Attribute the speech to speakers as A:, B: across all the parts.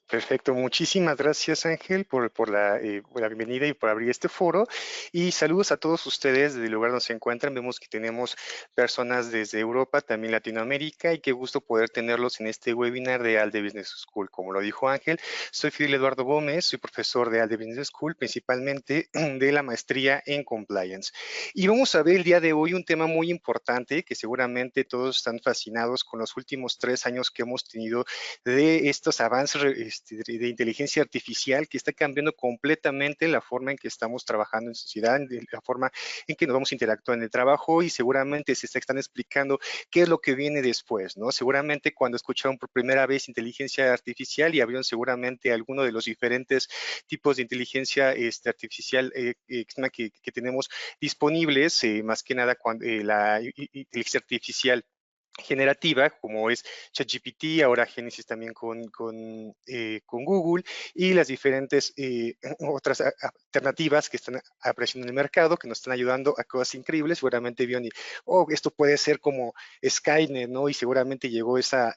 A: Perfecto, muchísimas gracias Ángel por la bienvenida y por abrir este foro y saludos a todos ustedes desde el lugar donde se encuentran. Vemos que tenemos personas desde Europa, también Latinoamérica y qué gusto poder tenerlos en este webinar de ALDE Business School. Como lo dijo Ángel, soy Fidel Eduardo Gómez, soy profesor de ALDE Business School, principalmente de la maestría en Compliance. Y vamos a ver el día de hoy un tema muy importante que seguramente todos están fascinados con los últimos 3 años que hemos tenido de estos avances de inteligencia artificial que está cambiando completamente la forma en que estamos trabajando en sociedad, la forma en que nos vamos a interactuar en el trabajo y seguramente se están explicando qué es lo que viene después, ¿no? Seguramente cuando escucharon por primera vez inteligencia artificial y abrieron seguramente alguno de los diferentes tipos de inteligencia artificial que tenemos disponibles, más que nada cuando la inteligencia artificial generativa, como es ChatGPT, ahora Génesis también con Google, y las diferentes otras alternativas que están apareciendo en el mercado, que nos están ayudando a cosas increíbles. Seguramente vieron y, oh, esto puede ser como Skynet, ¿no? Y seguramente llegó esas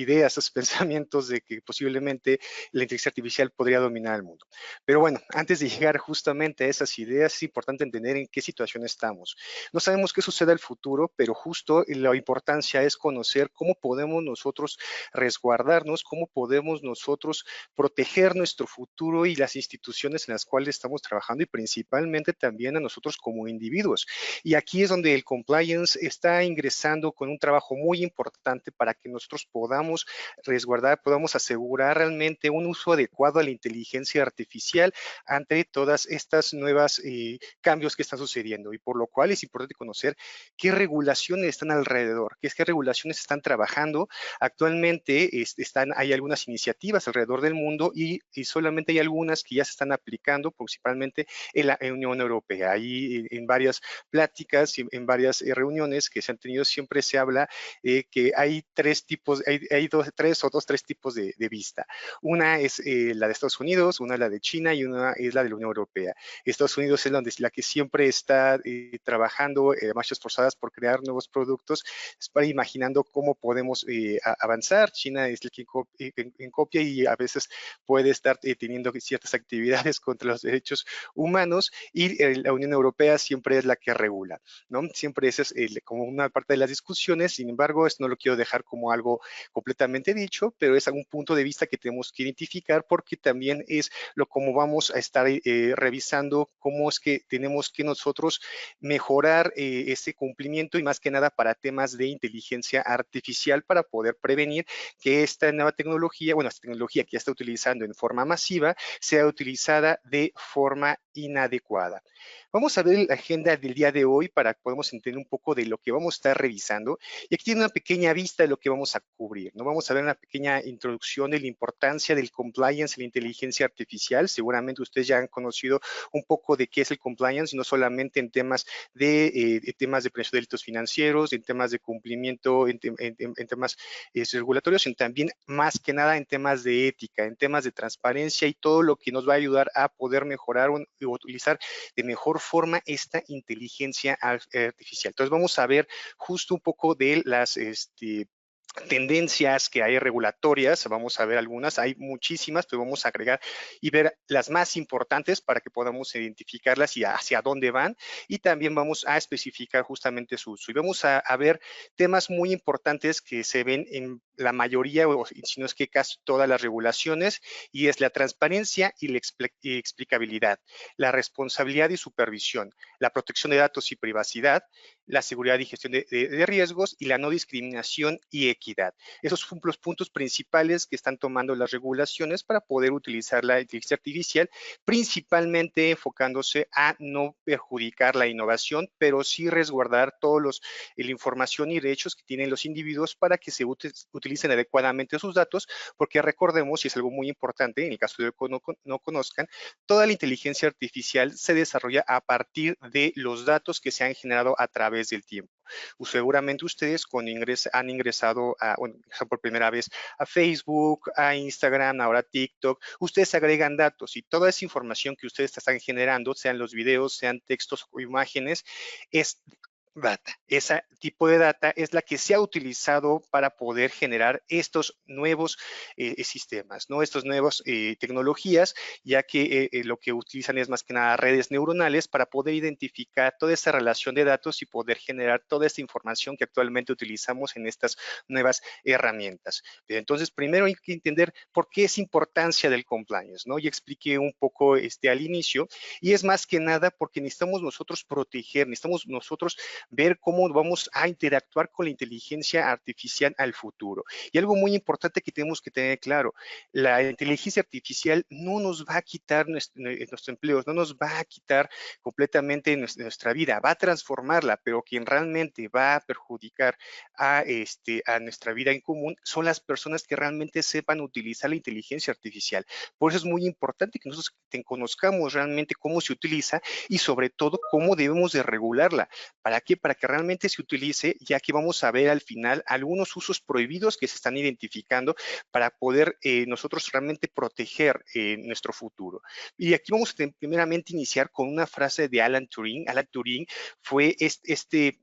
A: ideas, esos pensamientos de que posiblemente la inteligencia artificial podría dominar el mundo. Pero bueno, antes de llegar justamente a esas ideas, es importante entender en qué situación estamos. No sabemos qué suceda en el futuro, pero justo la importancia es conocer cómo podemos nosotros resguardarnos, cómo podemos nosotros proteger nuestro futuro y las instituciones en las cuales estamos trabajando y principalmente también a nosotros como individuos. Y aquí es donde el compliance está ingresando con un trabajo muy importante para que nosotros podamos resguardar, podamos asegurar realmente un uso adecuado a la inteligencia artificial ante todas estas nuevas cambios que están sucediendo y por lo cual es importante conocer qué regulaciones están alrededor, qué regulaciones están trabajando. Actualmente hay algunas iniciativas alrededor del mundo y solamente hay algunas que ya se están aplicando, principalmente en la Unión Europea. Ahí en varias pláticas, en varias reuniones que se han tenido, siempre se habla que hay tres tipos, hay tres tipos de vista. Una es la de Estados Unidos, una es la de China y una es la de la Unión Europea. Estados Unidos es la que siempre está trabajando marchas forzadas por crear nuevos productos, para imaginando cómo podemos avanzar. China es el que en copia y a veces puede estar teniendo ciertas actividades contra los derechos humanos y la Unión Europea siempre es la que regula, ¿no? Siempre esa es como una parte de las discusiones, sin embargo, esto no lo quiero dejar como algo completamente dicho, pero es algún punto de vista que tenemos que identificar porque también es lo como vamos a estar revisando cómo es que tenemos que nosotros mejorar ese cumplimiento y más que nada para temas de inteligencia artificial para poder prevenir que esta nueva tecnología, bueno, esta tecnología que ya está utilizando en forma masiva, sea utilizada de forma inadecuada. Vamos a ver la agenda del día de hoy para que podamos entender un poco de lo que vamos a estar revisando. Y aquí tiene una pequeña vista de lo que vamos a cubrir, ¿no? Vamos a ver una pequeña introducción de la importancia del compliance en la inteligencia artificial. Seguramente ustedes ya han conocido un poco de qué es el compliance, no solamente en temas de temas de prevención de delitos financieros, en temas de cumplimiento, en temas regulatorios, sino también más que nada en temas de ética, en temas de transparencia y todo lo que nos va a ayudar a poder mejorar o utilizar de mejor forma esta inteligencia artificial. Entonces vamos a ver justo un poco de las tendencias que hay regulatorias, vamos a ver algunas, hay muchísimas, pero vamos a agregar y ver las más importantes para que podamos identificarlas y hacia dónde van, y también vamos a especificar justamente su uso. Y vamos a ver temas muy importantes que se ven en la mayoría, o si no es que casi todas las regulaciones, y es la transparencia y la explicabilidad, la responsabilidad y supervisión, la protección de datos y privacidad, la seguridad y gestión de riesgos y la no discriminación y equidad. Esos son los puntos principales que están tomando las regulaciones para poder utilizar la inteligencia artificial, principalmente enfocándose a no perjudicar la innovación, pero sí resguardar todos la información y derechos que tienen los individuos para que se utilicen adecuadamente sus datos, porque recordemos, y es algo muy importante, en el caso de que no conozcan, toda la inteligencia artificial se desarrolla a partir de los datos que se han generado a través del tiempo. Seguramente ustedes cuando han ingresado por primera vez a Facebook, a Instagram, ahora TikTok, ustedes agregan datos y toda esa información que ustedes están generando, sean los videos, sean textos o imágenes, es Data. Ese tipo de data es la que se ha utilizado para poder generar estos nuevos sistemas, ¿no? Estos nuevos tecnologías, ya que lo que utilizan es más que nada redes neuronales para poder identificar toda esa relación de datos y poder generar toda esta información que actualmente utilizamos en estas nuevas herramientas. Entonces, primero hay que entender por qué es importancia del compliance, ¿no? Ya expliqué un poco al inicio, y es más que nada porque necesitamos nosotros proteger, necesitamos nosotros ver cómo vamos a interactuar con la inteligencia artificial al futuro. Y algo muy importante que tenemos que tener claro, la inteligencia artificial no nos va a quitar nuestros empleos, no nos va a quitar completamente nuestra vida, va a transformarla, pero quien realmente va a perjudicar a nuestra vida en común son las personas que realmente sepan utilizar la inteligencia artificial. Por eso es muy importante que nosotros conozcamos realmente cómo se utiliza y sobre todo cómo debemos de regularla. ¿Para qué? Para que realmente se utilice, ya que vamos a ver al final algunos usos prohibidos que se están identificando para poder nosotros realmente proteger nuestro futuro. Y aquí vamos a primeramente iniciar con una frase de Alan Turing. Alan Turing fue este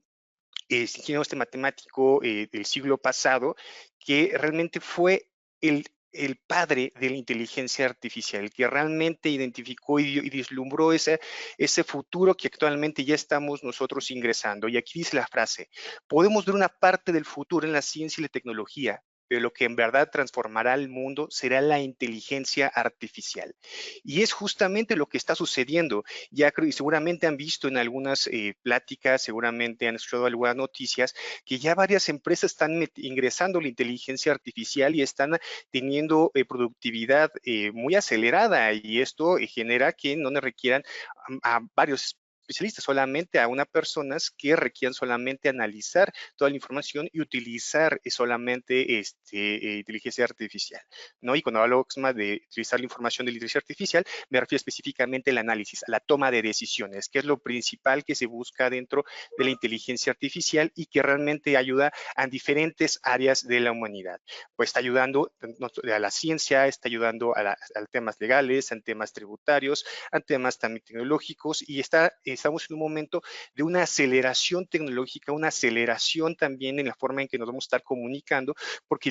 A: matemático del siglo pasado que realmente fue el padre de la inteligencia artificial, el que realmente identificó y vislumbró ese futuro que actualmente ya estamos nosotros ingresando. Y aquí dice la frase, podemos ver una parte del futuro en la ciencia y la tecnología, pero lo que en verdad transformará el mundo será la inteligencia artificial. Y es justamente lo que está sucediendo. Ya creo, y seguramente han visto en algunas pláticas, seguramente han escuchado algunas noticias, que ya varias empresas están ingresando la inteligencia artificial y están teniendo productividad muy acelerada, y esto genera que no requieran a varios especialistas, solamente a unas personas que requieran solamente analizar toda la información y utilizar solamente inteligencia artificial, ¿no? Y cuando hablo más de utilizar la información de la inteligencia artificial, me refiero específicamente al análisis, a la toma de decisiones, que es lo principal que se busca dentro de la inteligencia artificial y que realmente ayuda a diferentes áreas de la humanidad. Pues está ayudando a la ciencia, está ayudando a temas legales, a temas tributarios, a temas también tecnológicos, y estamos en un momento de una aceleración tecnológica, una aceleración también en la forma en que nos vamos a estar comunicando, porque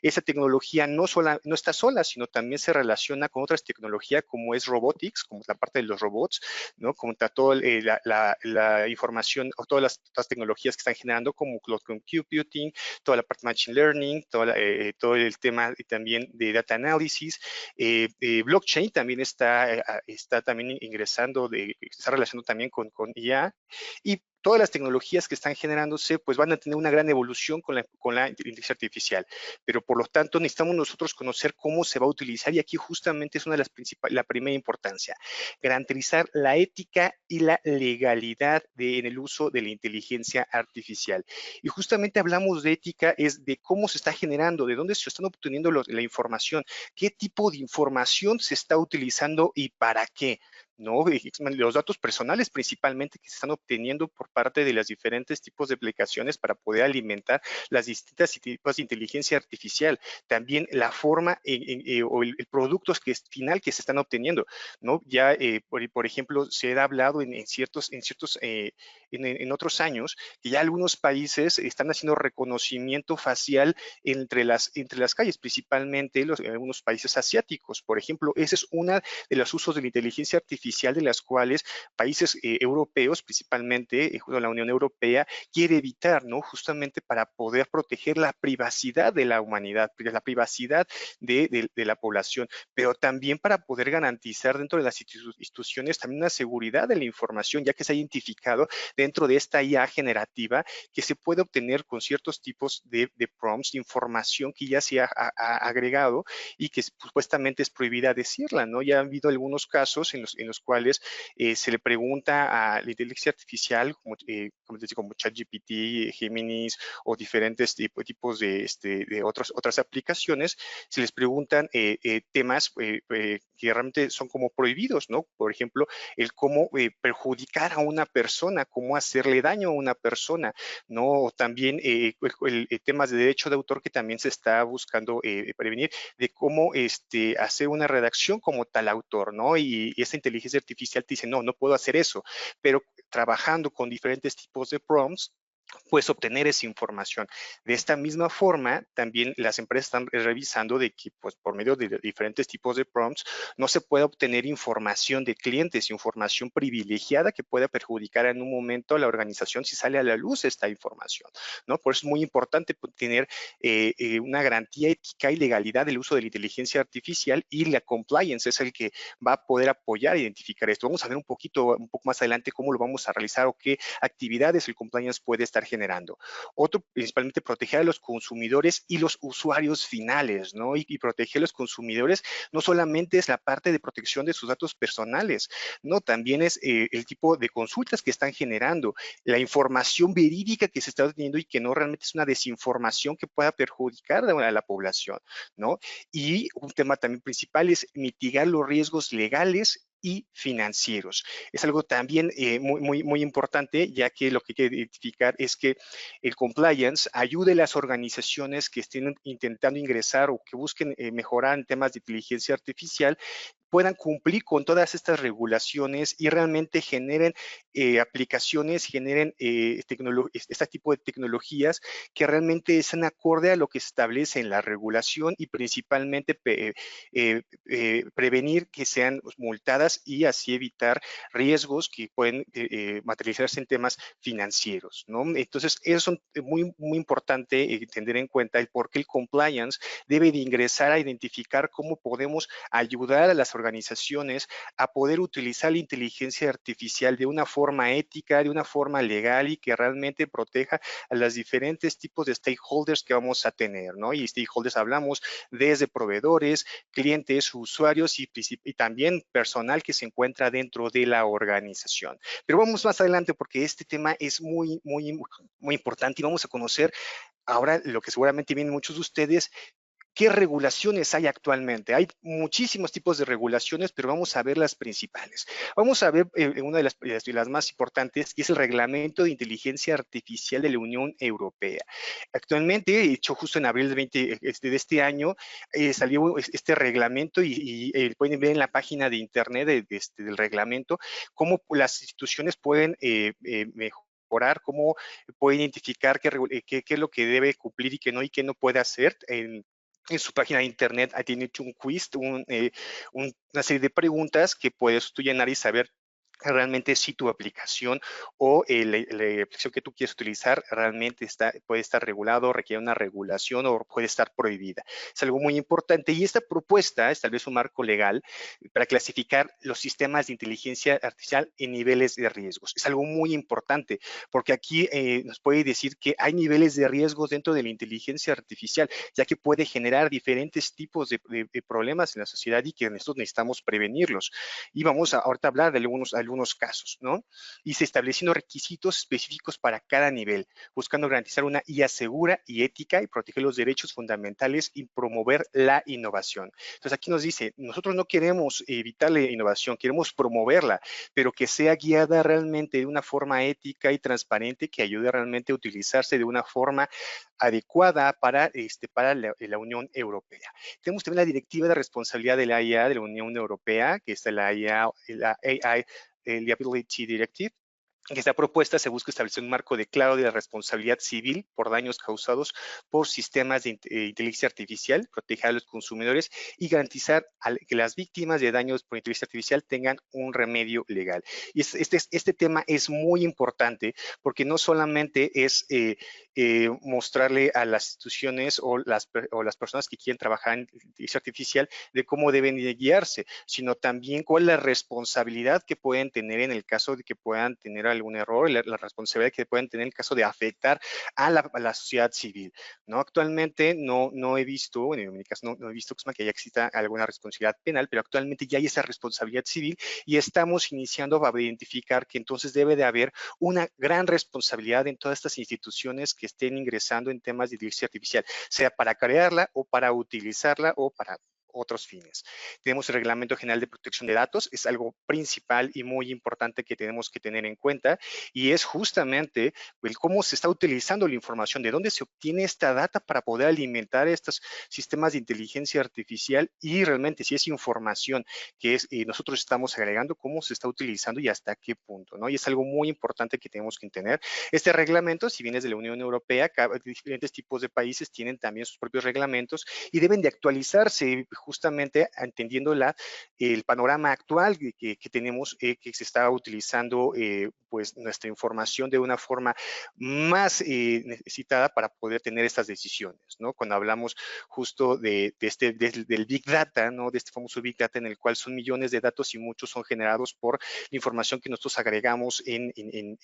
A: esa tecnología no está sola, sino también se relaciona con otras tecnologías como es robotics, como la parte de los robots, ¿no? Como está toda la información o todas las tecnologías que están generando como cloud computing, toda la parte de machine learning, todo el tema también de data analysis, blockchain también está también ingresando, está relacionado también con IA, y todas las tecnologías que están generándose pues van a tener una gran evolución con la inteligencia artificial, pero por lo tanto necesitamos nosotros conocer cómo se va a utilizar, y aquí justamente es una de las principales, la primera importancia, garantizar la ética y la legalidad en el uso de la inteligencia artificial. Y justamente hablamos de ética, es de cómo se está generando, de dónde se están obteniendo la información, qué tipo de información se está utilizando y para qué, ¿no? Los datos personales principalmente que se están obteniendo por parte de los diferentes tipos de aplicaciones para poder alimentar las distintas tipos de inteligencia artificial. También la forma o el producto final que se están obteniendo, ¿no? Ya, por ejemplo, se ha hablado en otros años que ya algunos países están haciendo reconocimiento facial entre las calles, principalmente algunos países asiáticos. Por ejemplo, ese es uno de los usos de la inteligencia artificial de las cuales países europeos, principalmente la Unión Europea, quiere evitar, ¿no? Justamente para poder proteger la privacidad de la humanidad, la privacidad de la población, pero también para poder garantizar dentro de las instituciones también una seguridad de la información, ya que se ha identificado dentro de esta IA generativa que se puede obtener con ciertos tipos de prompts, de información que ya se ha agregado y que supuestamente es prohibida decirla, ¿no? Ya ha habido algunos casos en los cuales se le pregunta a la inteligencia artificial, como ChatGPT, Géminis o diferentes tipos de otras aplicaciones, se les preguntan temas que realmente son como prohibidos, ¿no? Por ejemplo, el cómo perjudicar a una persona, cómo cómo hacerle daño a una persona, ¿no? O también temas de derecho de autor que también se está buscando prevenir, de cómo hacer una redacción como tal autor, ¿no? Y esa inteligencia artificial te dice, no, no puedo hacer eso, pero trabajando con diferentes tipos de prompts, pues obtener esa información. De esta misma forma, también las empresas están revisando de que, pues, por medio de diferentes tipos de prompts, no se puede obtener información de clientes, información privilegiada que pueda perjudicar en un momento a la organización si sale a la luz esta información, ¿no? Por eso es muy importante tener una garantía ética y legalidad del uso de la inteligencia artificial, y la compliance es el que va a poder apoyar a identificar esto. Vamos a ver un poco más adelante cómo lo vamos a realizar o qué actividades el compliance puede estar generando. Otro, principalmente, proteger a los consumidores y los usuarios finales, ¿no? Y proteger a los consumidores no solamente es la parte de protección de sus datos personales, ¿no? También es el tipo de consultas que están generando, la información verídica que se está teniendo y que no realmente es una desinformación que pueda perjudicar a la población, ¿no? Y un tema también principal es mitigar los riesgos legales y financieros. Es algo también muy importante, ya que lo que hay que identificar es que el compliance ayude a las organizaciones que estén intentando ingresar o que busquen mejorar en temas de inteligencia artificial, puedan cumplir con todas estas regulaciones y realmente generen aplicaciones, generen este tipo de tecnologías que realmente están acorde a lo que se establece en la regulación, y principalmente prevenir que sean multadas y así evitar riesgos que pueden materializarse en temas financieros, ¿no? Entonces, eso es muy importante tener en cuenta el por qué el compliance debe de ingresar a identificar cómo podemos ayudar a las organizaciones a poder utilizar la inteligencia artificial de una forma ética, de una forma legal, y que realmente proteja a los diferentes tipos de stakeholders que vamos a tener, ¿no? Y stakeholders hablamos desde proveedores, clientes, usuarios y también personal que se encuentra dentro de la organización. Pero vamos más adelante porque este tema es muy importante, y vamos a conocer ahora lo que seguramente vienen muchos de ustedes. ¿Qué regulaciones hay actualmente? Hay muchísimos tipos de regulaciones, pero vamos a ver las principales. Vamos a ver una de las más importantes, que es el Reglamento de Inteligencia Artificial de la Unión Europea. Actualmente, hecho justo en abril de este año, salió este reglamento, y pueden ver en la página de internet del reglamento cómo las instituciones pueden mejorar, cómo puede identificar qué es lo que debe cumplir y qué no puede hacer. En su página de internet tiene hecho un quiz, una serie de preguntas que puedes tú llenar y saber realmente si tu aplicación o la aplicación que tú quieres utilizar realmente puede estar regulado, requiere una regulación o puede estar prohibida. Es algo muy importante, y esta propuesta es tal vez un marco legal para clasificar los sistemas de inteligencia artificial en niveles de riesgos. Es algo muy importante porque aquí nos puede decir que hay niveles de riesgos dentro de la inteligencia artificial, ya que puede generar diferentes tipos de problemas en la sociedad y que nosotros necesitamos prevenirlos. Y vamos ahorita a hablar de algunos casos, ¿no? Y se estableciendo requisitos específicos para cada nivel, buscando garantizar una IA segura y ética y proteger los derechos fundamentales y promover la innovación. Entonces aquí nos dice, nosotros no queremos evitar la innovación, queremos promoverla, pero que sea guiada realmente de una forma ética y transparente, que ayude realmente a utilizarse de una forma adecuada para la Unión Europea. Tenemos también la Directiva de Responsabilidad de la IA de la Unión Europea, que es la AI Liability Directive. En esta propuesta se busca establecer un marco de claro de la responsabilidad civil por daños causados por sistemas de inteligencia artificial, proteger a los consumidores y garantizar que las víctimas de daños por inteligencia artificial tengan un remedio legal. Y este tema es muy importante porque no solamente es mostrarle a las instituciones o las personas que quieren trabajar en inteligencia artificial de cómo deben de guiarse, sino también cuál es la responsabilidad que pueden tener en el caso de que puedan tener algún error, la responsabilidad que pueden tener en el caso de afectar a la sociedad civil, ¿no? Actualmente no he visto, bueno, en mi caso no he visto que ya exista alguna responsabilidad penal, pero actualmente ya hay esa responsabilidad civil, y estamos iniciando a identificar que entonces debe de haber una gran responsabilidad en todas estas instituciones que estén ingresando en temas de inteligencia artificial, sea para crearla o para utilizarla o otros fines. Tenemos el Reglamento General de Protección de Datos, es algo principal y muy importante que tenemos que tener en cuenta, y es justamente el cómo se está utilizando la información, de dónde se obtiene esta data para poder alimentar estos sistemas de inteligencia artificial, y realmente si es información que nosotros estamos agregando, cómo se está utilizando y hasta qué punto, ¿no? Y es algo muy importante que tenemos que entender. Este reglamento, si bien es de la Unión Europea, diferentes tipos de países tienen también sus propios reglamentos y deben de actualizarse justamente entendiendo el panorama actual que tenemos, que se está utilizando pues nuestra información de una forma más necesitada para poder tener estas decisiones, ¿no? Cuando hablamos justo del Big Data, ¿no? De este famoso Big Data en el cual son millones de datos y muchos son generados por la información que nosotros agregamos en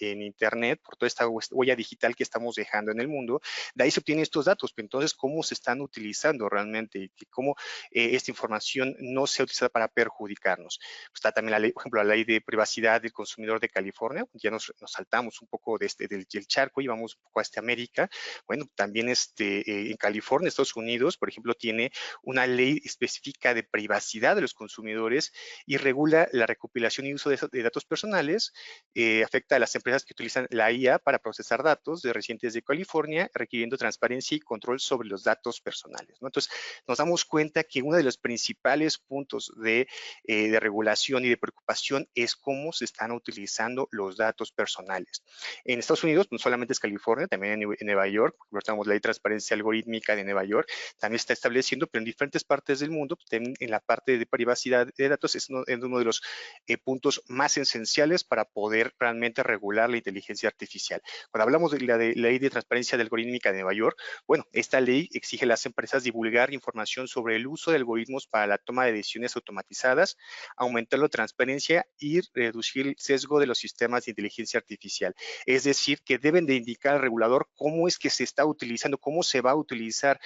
A: Internet, por toda esta huella digital que estamos dejando en el mundo, de ahí se obtienen estos datos, pero entonces, ¿cómo se están utilizando realmente? Y cómo esta información no sea utilizada para perjudicarnos. Pues está también la ley, por ejemplo, la ley de privacidad del consumidor de California, ya nos saltamos un poco del charco y vamos un poco hasta América. Bueno, también en California, Estados Unidos, por ejemplo, tiene una ley específica de privacidad de los consumidores y regula la recopilación y uso de datos personales, afecta a las empresas que utilizan la IA para procesar datos de residentes de California, requiriendo transparencia y control sobre los datos personales, ¿no? Entonces, nos damos cuenta que uno de los principales puntos de regulación y de preocupación es cómo se están utilizando los datos personales. En Estados Unidos, no solamente es California, también en Nueva York, tenemos la ley de transparencia algorítmica de Nueva York, también está estableciendo, pero en diferentes partes del mundo, también en la parte de privacidad de datos, es uno de los puntos más esenciales para poder realmente regular la inteligencia artificial. Cuando hablamos de la ley de transparencia algorítmica de Nueva York, bueno, esta ley exige a las empresas divulgar información sobre el uso de algoritmos para la toma de decisiones automatizadas, aumentar la transparencia y reducir el sesgo de los sistemas de inteligencia artificial. Es decir, que deben de indicar al regulador cómo es que se está utilizando, cómo se va a utilizar,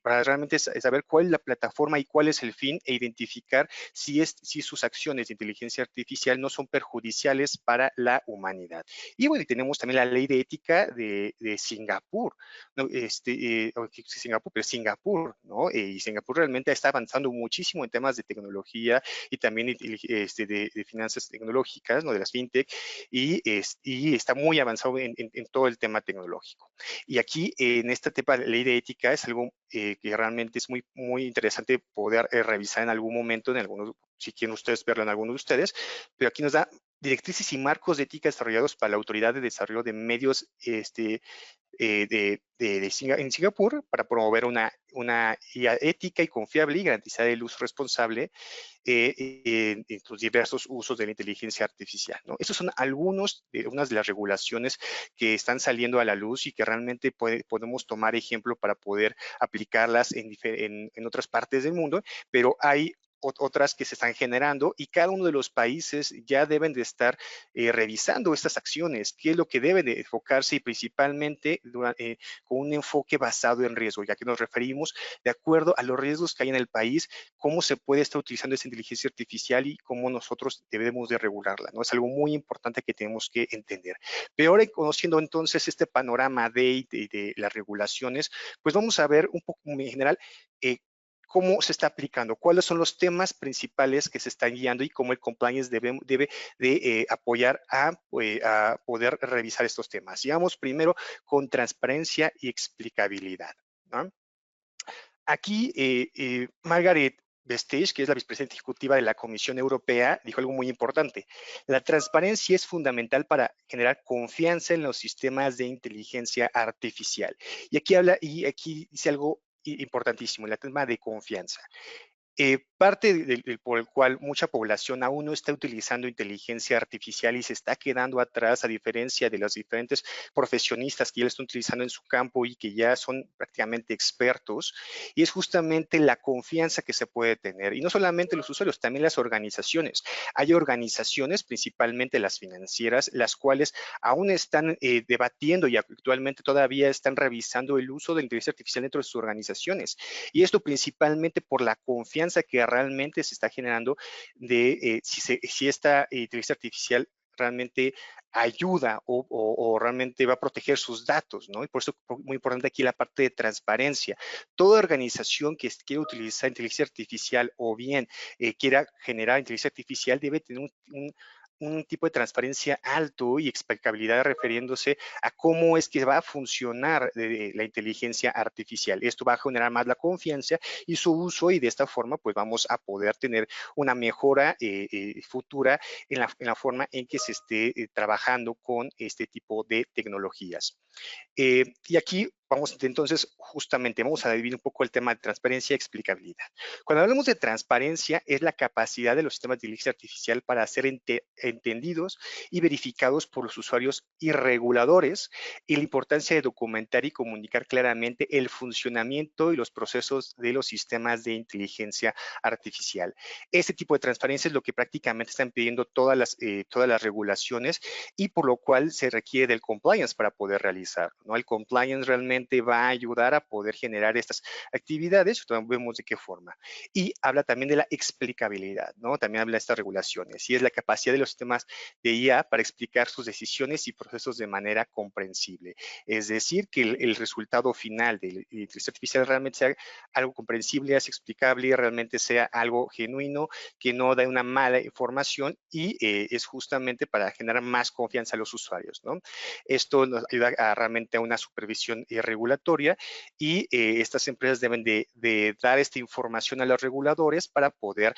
A: para realmente saber cuál es la plataforma y cuál es el fin, e identificar si sus acciones de inteligencia artificial no son perjudiciales para la humanidad. Y bueno, y tenemos también la ley de ética de Singapur, ¿no? Singapur, ¿no? Y Singapur realmente está avanzando muchísimo en temas de tecnología y también de finanzas tecnológicas, ¿no? De las fintech, y está muy avanzado en todo el tema tecnológico. Y aquí, en este tema de ley de ética, es algo que realmente es muy, muy interesante poder revisar en algún momento, si quieren ustedes verlo en alguno de ustedes, pero aquí nos da directrices y marcos de ética desarrollados para la Autoridad de Desarrollo de Medios en Singapur para promover una IA ética y confiable y garantizar el uso responsable en los diversos usos de la inteligencia artificial, ¿no? Esas son unas de las regulaciones que están saliendo a la luz y que realmente podemos tomar ejemplo para poder aplicarlas en otras partes del mundo, pero hay otras que se están generando y cada uno de los países ya deben de estar revisando estas acciones, qué es lo que debe de enfocarse y principalmente con un enfoque basado en riesgo, ya que nos referimos de acuerdo a los riesgos que hay en el país, cómo se puede estar utilizando esa inteligencia artificial y cómo nosotros debemos de regularla, ¿no? Es algo muy importante que tenemos que entender. Pero ahora, conociendo entonces este panorama de las regulaciones, pues vamos a ver un poco en general cómo se está aplicando, cuáles son los temas principales que se están guiando y cómo el compliance debe de apoyar a poder revisar estos temas. Sigamos primero con transparencia y explicabilidad, ¿no? Aquí, Margaret Vestige, que es la vicepresidenta ejecutiva de la Comisión Europea, dijo algo muy importante. La transparencia es fundamental para generar confianza en los sistemas de inteligencia artificial. Y aquí dice algo importantísimo, el tema de confianza. Parte por el cual mucha población aún no está utilizando inteligencia artificial y se está quedando atrás, a diferencia de los diferentes profesionistas que ya lo están utilizando en su campo y que ya son prácticamente expertos, y es justamente la confianza que se puede tener. Y no solamente los usuarios, también las organizaciones. Hay organizaciones, principalmente las financieras, las cuales aún están debatiendo y actualmente todavía están revisando el uso de la inteligencia artificial dentro de sus organizaciones. Y esto principalmente por la confianza que realmente se está generando de si esta inteligencia artificial realmente ayuda o realmente va a proteger sus datos, ¿no? Y por eso es muy importante aquí la parte de transparencia. Toda organización que quiera utilizar inteligencia artificial o bien quiera generar inteligencia artificial debe tener un tipo de transparencia alto y explicabilidad refiriéndose a cómo es que va a funcionar la inteligencia artificial. Esto va a generar más la confianza y su uso y de esta forma pues vamos a poder tener una mejora futura en la forma en que se esté trabajando con este tipo de tecnologías. Y aquí vamos entonces justamente, vamos a dividir un poco el tema de transparencia y explicabilidad. Cuando hablamos de transparencia es la capacidad de los sistemas de inteligencia artificial para ser entendidos y verificados por los usuarios y reguladores y la importancia de documentar y comunicar claramente el funcionamiento y los procesos de los sistemas de inteligencia artificial. Este tipo de transparencia es lo que prácticamente están pidiendo todas las regulaciones y por lo cual se requiere del compliance para poder realizar, ¿no? El compliance realmente va a ayudar a poder generar estas actividades, vemos de qué forma. Y habla también de la explicabilidad, ¿no? También habla de estas regulaciones y es la capacidad de los sistemas de IA para explicar sus decisiones y procesos de manera comprensible. Es decir, que el resultado final de la inteligencia artificial realmente sea algo comprensible, sea explicable, realmente sea algo genuino, que no da una mala información y es justamente para generar más confianza a los usuarios, ¿no? Esto nos ayuda realmente a una supervisión regulatoria y estas empresas deben de dar esta información a los reguladores para poder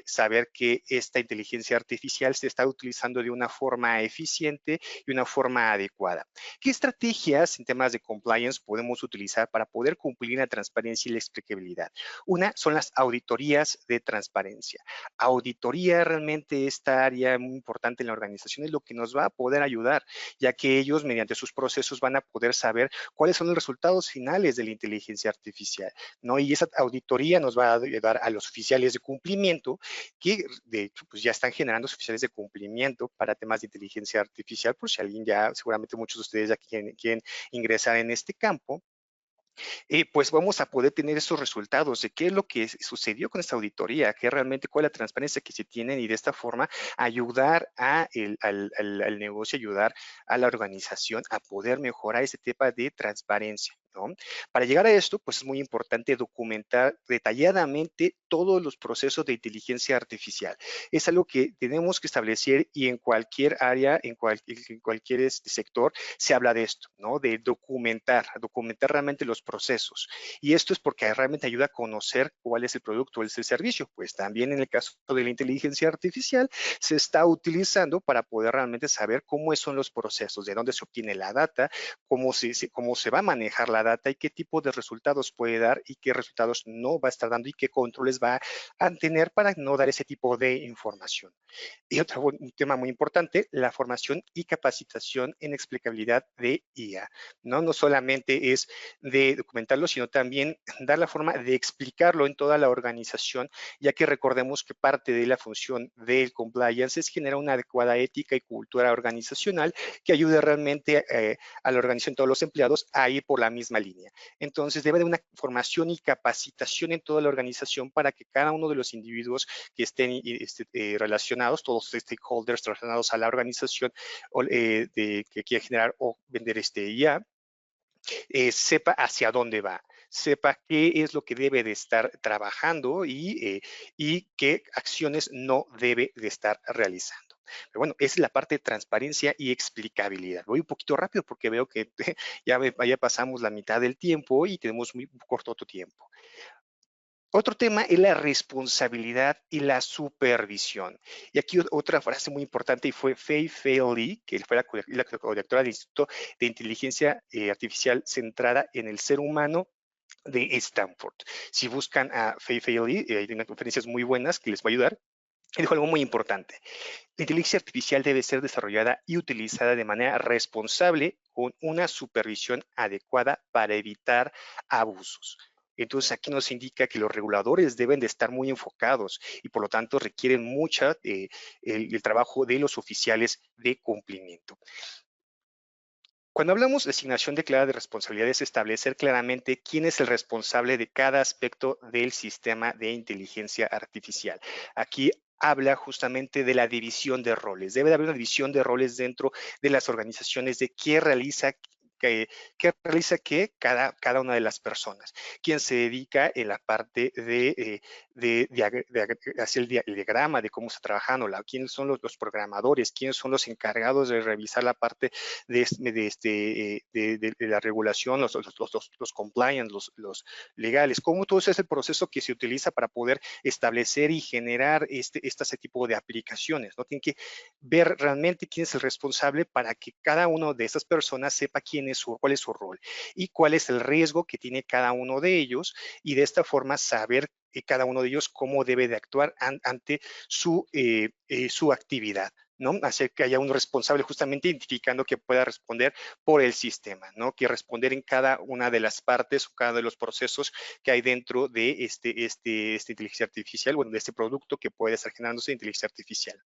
A: saber que esta inteligencia artificial se está utilizando de una forma eficiente y una forma adecuada. ¿Qué estrategias en temas de compliance podemos utilizar para poder cumplir la transparencia y la explicabilidad? Una son las auditorías de transparencia. Auditoría realmente esta área muy importante en la organización es lo que nos va a poder ayudar, ya que ellos mediante sus procesos van a poder saber cuáles son los resultados finales de la inteligencia artificial, ¿no? Y esa auditoría nos va a ayudar a los oficiales de cumplimiento, que de hecho pues ya están generando oficiales de cumplimiento para temas de inteligencia artificial, por si alguien ya, seguramente muchos de ustedes ya quieren ingresar en este campo. Pues vamos a poder tener esos resultados de qué es lo que sucedió con esta auditoría, qué realmente, cuál es la transparencia que se tienen y de esta forma ayudar al negocio, ayudar a la organización a poder mejorar ese tema de transparencia, ¿no? Para llegar a esto, pues es muy importante documentar detalladamente todos los procesos de inteligencia artificial. Es algo que tenemos que establecer y en cualquier área, en cualquier sector, se habla de esto, ¿no? De documentar realmente los procesos. Y esto es porque realmente ayuda a conocer cuál es el producto o el servicio. Pues también en el caso de la inteligencia artificial se está utilizando para poder realmente saber cómo son los procesos, de dónde se obtiene la data, cómo se va a manejar la data y qué tipo de resultados puede dar y qué resultados no va a estar dando y qué controles va a tener para no dar ese tipo de información. Y otro un tema muy importante, la formación y capacitación en explicabilidad de IA, ¿no? No solamente es de documentarlo, sino también dar la forma de explicarlo en toda la organización, ya que recordemos que parte de la función del compliance es generar una adecuada ética y cultura organizacional que ayude realmente a la organización, todos los empleados, a ir por la misma línea. Entonces, debe haber una formación y capacitación en toda la organización para que cada uno de los individuos que estén relacionados, todos los stakeholders relacionados a la organización que quiere generar o vender IA, sepa hacia dónde va, sepa qué es lo que debe de estar trabajando y qué acciones no debe de estar realizando. Pero bueno, esa es la parte de transparencia y explicabilidad. Voy un poquito rápido porque veo que ya pasamos la mitad del tiempo y tenemos muy corto tiempo. Otro tema es la responsabilidad y la supervisión. Y aquí otra frase muy importante y fue Fei Li, que fue la directora del Instituto de Inteligencia Artificial centrada en el ser humano de Stanford. Si buscan a Fei Li, hay unas conferencias muy buenas que les va a ayudar. Y dijo algo muy importante. La inteligencia artificial debe ser desarrollada y utilizada de manera responsable con una supervisión adecuada para evitar abusos. Entonces aquí nos indica que los reguladores deben de estar muy enfocados y por lo tanto requieren mucho el trabajo de los oficiales de cumplimiento. Cuando hablamos de asignación declarada de responsabilidades, establecer claramente quién es el responsable de cada aspecto del sistema de inteligencia artificial. Aquí habla justamente de la división de roles. Debe de haber una división de roles dentro de las organizaciones de quién realiza qué cada una de las personas. Quién se dedica en la parte de hacer el diagrama de cómo está trabajando, quiénes son los programadores, quiénes son los encargados de revisar la parte de la regulación, los compliance, los legales, cómo todo ese es el proceso que se utiliza para poder establecer y generar este tipo de aplicaciones, ¿no? Tienen que ver realmente quién es el responsable para que cada una de esas personas sepa cuál es su rol y cuál es el riesgo que tiene cada uno de ellos, y de esta forma saber cada uno de ellos cómo debe de actuar ante su actividad, ¿no? Hacer que haya un responsable justamente identificando que pueda responder por el sistema, ¿no? Que responder en cada una de las partes o cada uno de los procesos que hay dentro de esta inteligencia artificial, bueno, de este producto que puede estar generándose de inteligencia artificial.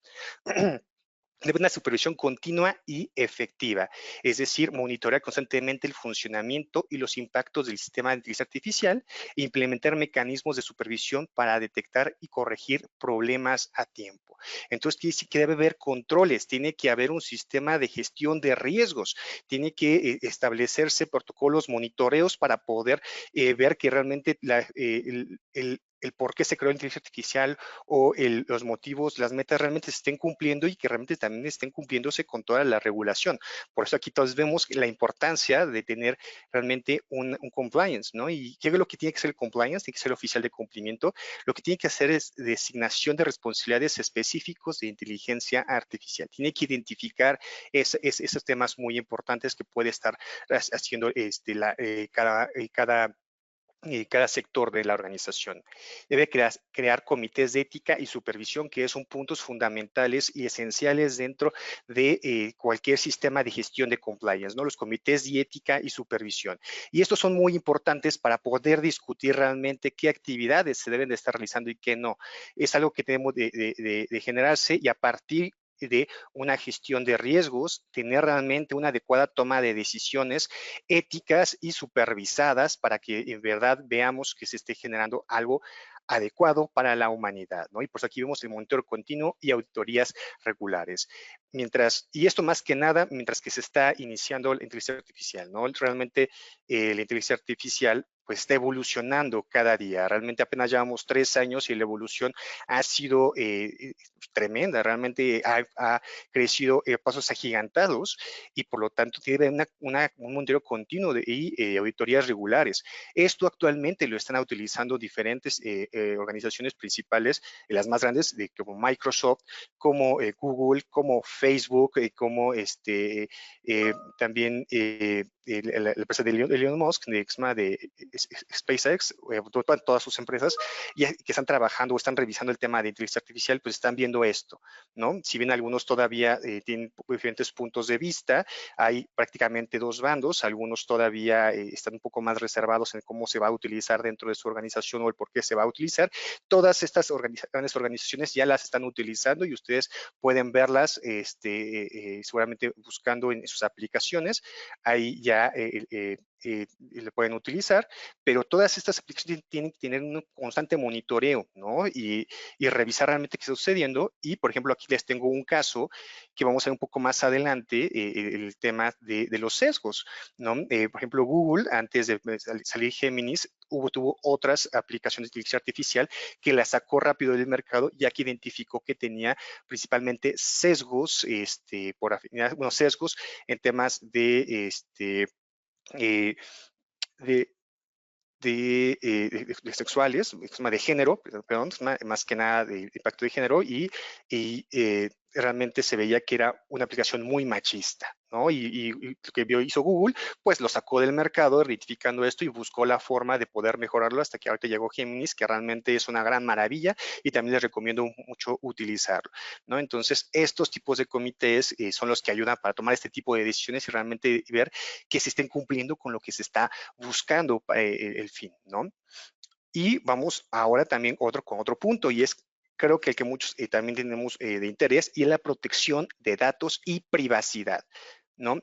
A: Debe una supervisión continua y efectiva, es decir, monitorear constantemente el funcionamiento y los impactos del sistema de inteligencia artificial e implementar mecanismos de supervisión para detectar y corregir problemas a tiempo. Entonces, sí que debe haber controles, tiene que haber un sistema de gestión de riesgos, tiene que establecerse protocolos, monitoreos para poder ver que realmente el por qué se creó la inteligencia artificial o los motivos, las metas realmente se estén cumpliendo y que realmente también estén cumpliéndose con toda la regulación. Por eso aquí todos vemos la importancia de tener realmente un compliance, ¿no? ¿Y qué es lo que tiene que ser el compliance? Tiene que ser oficial de cumplimiento. Lo que tiene que hacer es designación de responsabilidades específicos de inteligencia artificial. Tiene que identificar esos temas muy importantes que puede estar haciendo cada sector de la organización. Debe crear comités de ética y supervisión, que son puntos fundamentales y esenciales dentro de cualquier sistema de gestión de compliance, ¿no? Los comités de ética y supervisión. Y estos son muy importantes para poder discutir realmente qué actividades se deben de estar realizando y qué no. Es algo que tenemos de generarse, y a partir de una gestión de riesgos, tener realmente una adecuada toma de decisiones éticas y supervisadas para que en verdad veamos que se esté generando algo adecuado para la humanidad, ¿no? Y por eso aquí vemos el monitoreo continuo y auditorías regulares. Y esto más que nada, mientras que se está iniciando la inteligencia artificial, ¿no? Realmente la inteligencia artificial pues está evolucionando cada día. Realmente apenas llevamos 3 años y la evolución ha sido tremenda. Realmente ha crecido pasos agigantados, y por lo tanto tiene un monitoreo continuo y auditorías regulares. Esto actualmente lo están utilizando diferentes organizaciones principales, las más grandes, como Microsoft, como Google, como Facebook, como también la empresa de Elon Musk, de SpaceX, todas sus empresas, y que están trabajando o están revisando el tema de inteligencia artificial, pues están viendo esto, ¿no? Si bien algunos todavía tienen diferentes puntos de vista, hay prácticamente dos bandos. Algunos todavía están un poco más reservados en cómo se va a utilizar dentro de su organización o el por qué se va a utilizar. Todas estas grandes organizaciones ya las están utilizando y ustedes pueden verlas seguramente buscando en sus aplicaciones. Ahí ya le pueden utilizar, pero todas estas aplicaciones tienen que tener un constante monitoreo, ¿no? Y revisar realmente qué está sucediendo. Y, por ejemplo, aquí les tengo un caso que vamos a ver un poco más adelante, el tema de los sesgos, ¿no? Por ejemplo, Google, antes de salir Géminis, tuvo otras aplicaciones de inteligencia artificial que la sacó rápido del mercado, ya que identificó que tenía principalmente sesgos, por afinidad, bueno, sesgos en temas eh, de de sexuales, de género, perdón, más que nada de impacto de género, y realmente se veía que era una aplicación muy machista, ¿no? Y lo que hizo Google, pues lo sacó del mercado, identificando esto, y buscó la forma de poder mejorarlo hasta que ahorita llegó Géminis, que realmente es una gran maravilla, y también les recomiendo mucho utilizarlo, ¿no? Entonces, estos tipos de comités son los que ayudan para tomar este tipo de decisiones y realmente ver que se estén cumpliendo con lo que se está buscando el fin, ¿no? Y vamos ahora también con otro punto, y es creo que el que muchos también tenemos de interés, y es la protección de datos y privacidad, ¿no?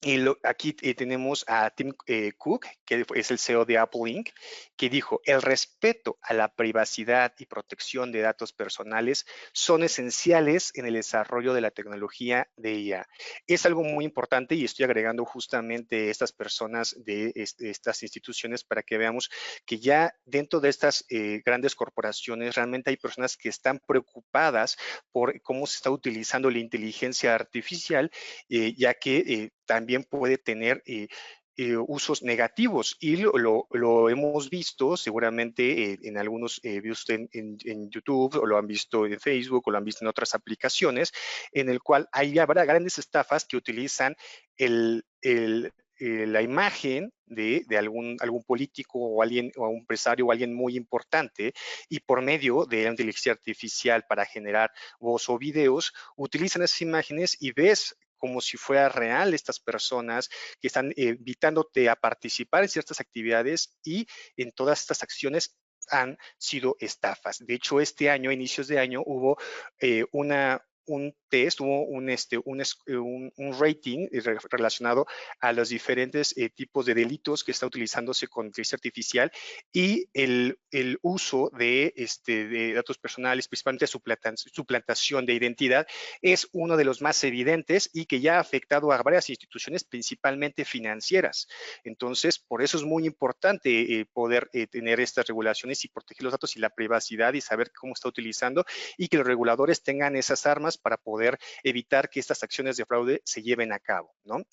A: Y aquí tenemos a Tim Cook, que es el CEO de Apple Inc., que dijo, el respeto a la privacidad y protección de datos personales son esenciales en el desarrollo de la tecnología de IA. Es algo muy importante y estoy agregando justamente estas personas de estas instituciones para que veamos que ya dentro de estas grandes corporaciones realmente hay personas que están preocupadas por cómo se está utilizando la inteligencia artificial, ya que también puede tener usos negativos y lo hemos visto seguramente en algunos videos en YouTube, o lo han visto en Facebook, o lo han visto en otras aplicaciones, en el cual habrá grandes estafas que utilizan la imagen de algún político o alguien o un empresario o alguien muy importante, y por medio de la inteligencia artificial para generar voz o videos utilizan esas imágenes y ves como si fuera real estas personas que están invitándote a participar en ciertas actividades, y en todas estas acciones han sido estafas. De hecho, este año, a inicios de año, hubo un test, hubo un rating relacionado a los diferentes tipos de delitos que está utilizándose con inteligencia artificial, y el uso de datos personales, principalmente suplantación de identidad, es uno de los más evidentes y que ya ha afectado a varias instituciones, principalmente financieras. Entonces, por eso es muy importante poder tener estas regulaciones y proteger los datos y la privacidad y saber cómo está utilizando, y que los reguladores tengan esas armas para poder evitar que estas acciones de fraude se lleven a cabo, ¿no?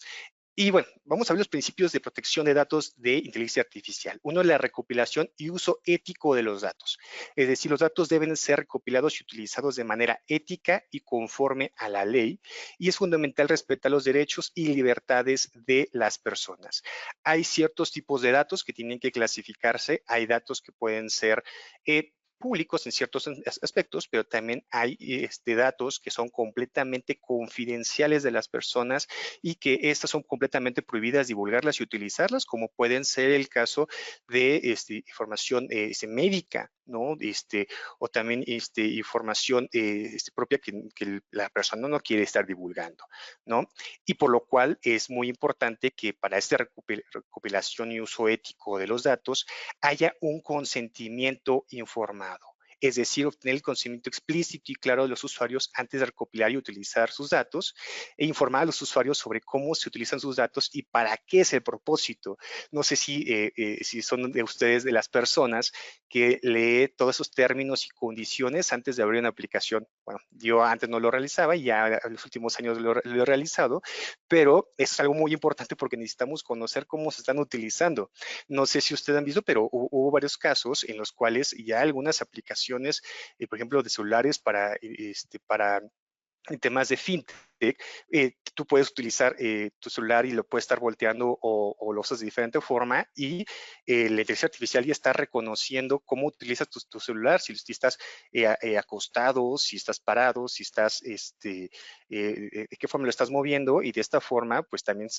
A: Y bueno, vamos a ver los principios de protección de datos de inteligencia artificial. Uno es la recopilación y uso ético de los datos. Es decir, los datos deben ser recopilados y utilizados de manera ética y conforme a la ley, y es fundamental respetar los derechos y libertades de las personas. Hay ciertos tipos de datos que tienen que clasificarse. Hay datos que pueden ser públicos en ciertos aspectos, pero también hay datos que son completamente confidenciales de las personas, y que estas son completamente prohibidas divulgarlas y utilizarlas, como pueden ser el caso de información médica, ¿no? O también información propia que la persona no quiere estar divulgando, ¿no? Y por lo cual es muy importante que para esta recopilación y uso ético de los datos haya un consentimiento informado. Es decir, obtener el consentimiento explícito y claro de los usuarios antes de recopilar y utilizar sus datos, e informar a los usuarios sobre cómo se utilizan sus datos y para qué es el propósito. No sé si son de ustedes de las personas que lee todos esos términos y condiciones antes de abrir una aplicación. Bueno, yo antes no lo realizaba y ya en los últimos años lo he realizado, pero es algo muy importante porque necesitamos conocer cómo se están utilizando. No sé si ustedes han visto, pero hubo varios casos en los cuales ya algunas aplicaciones, por ejemplo, de celulares para en temas de fintech, tú puedes utilizar tu celular y lo puedes estar volteando, o lo usas de diferente forma, y la inteligencia artificial ya está reconociendo cómo utilizas tu celular, si estás acostado, si estás parado, si estás, de qué forma lo estás moviendo, y de esta forma, pues también